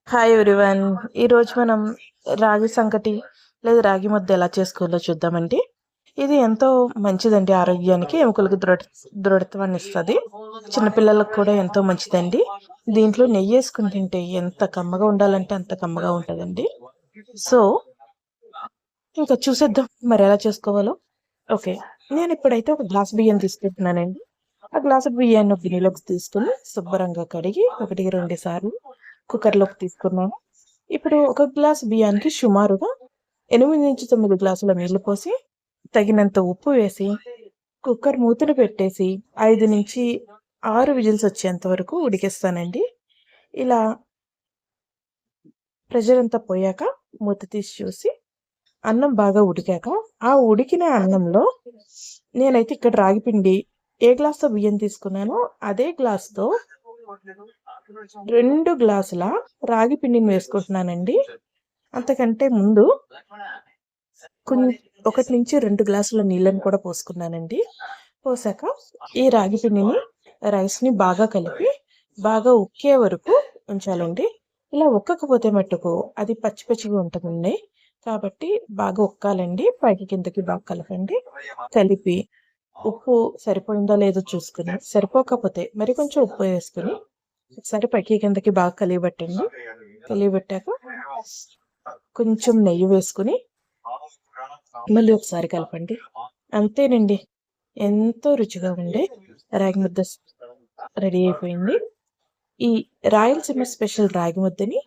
Hi everyone. ఈరోజు మనం రాగి సంకటి లేదా రాగి ముద్ద ఎలా చేసుకోవాలో చూద్దామండి. ఇది ఎంతో మంచిదండి ఆరోగ్యానికి, ఎముకలకు దృఢత్వాన్ని ఇస్తుంది. చిన్నపిల్లలకు కూడా ఎంతో మంచిదండి. దీంట్లో నెయ్యి వేసుకుని తింటే ఎంత కమ్మగా ఉండాలంటే అంత కమ్మగా ఉంటుందండి. సో ఇంకా చూసేద్దాం మరి ఎలా చేసుకోవాలో. ఓకే, నేను ఇప్పుడైతే ఒక గ్లాస్ బియ్యం తీసుకుంటున్నానండి. ఆ గ్లాసు బియ్యాన్ని ఒక గిన్నెలోకి తీసుకుని శుభ్రంగా కడిగి 1-2 సార్లు కుక్కర్లోకి తీసుకున్నాను. ఇప్పుడు ఒక గ్లాస్ బియ్యానికి సుమారుగా 8-9 గ్లాసుల నీళ్లు పోసి తగినంత ఉప్పు వేసి కుక్కర్ మూతను పెట్టేసి 5-6 విజిల్స్ వచ్చేంత వరకు ఉడికిస్తానండి. ఇలా ప్రెషర్ అంతా పోయాక మూత తీసి చూసి అన్నం బాగా ఉడికాక ఆ ఉడికిన అన్నంలో నేనైతే ఇక్కడ రాగి పిండి ఏ గ్లాస్తో బియ్యం తీసుకున్నానో అదే గ్లాస్తో 2 గ్లాసుల రాగి పిండిని వేసుకుంటున్నానండి. అంతకంటే ముందు 1-2 గ్లాసుల నీళ్ళని కూడా పోసుకున్నానండి. పోసాక ఈ రాగి పిండిని రైస్ని బాగా కలిపి బాగా ఉక్కే వరకు ఉంచాలండి. ఇలా ఉక్కకపోతే మట్టుకు అది పచ్చి పచ్చిగా ఉంటుందండి. కాబట్టి బాగా ఉక్కాలండి. పైకి కిందకి బాగా కలపండి. కలిపి ఉప్పు సరిపోయిందో లేదో చూసుకుని, సరిపోకపోతే మరి కొంచెం ఉప్పు వేసుకుని ఒకసారి పైకి కిందకి బాగా కలియబెట్టండి. కలియబెట్టాక కొంచెం నెయ్యి వేసుకుని మళ్ళీ ఒకసారి కలపండి. అంతేనండి, ఎంతో రుచిగా ఉండే రాగి ముద్ద రెడీ అయిపోయింది. ఈ రాయలసీమ స్పెషల్ రాగి ముద్దని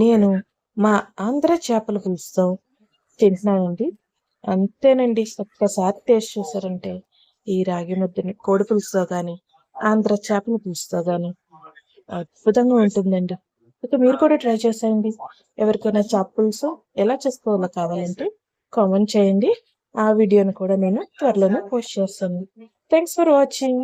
నేను మా ఆంధ్ర చేపల పులుసుతో తింటున్నానండి. అంతేనండి, ఒక్కసారి టేస్ట్ చూసారంటే ఈ రాగి ముద్దని కోడి పులుసుతో కానీ ఆంధ్ర చేపల పులుసుతో కానీ అద్భుతంగా ఉంటుందండి. ఇక మీరు కూడా ట్రై చేసేయండి. ఎవరికైనా చేప పులుసు ఎలా చేసుకోవాలో కావాలంటే కామెంట్ చేయండి. ఆ వీడియోని కూడా నేను త్వరలోనే పోస్ట్ చేస్తాను. Thanks for watching.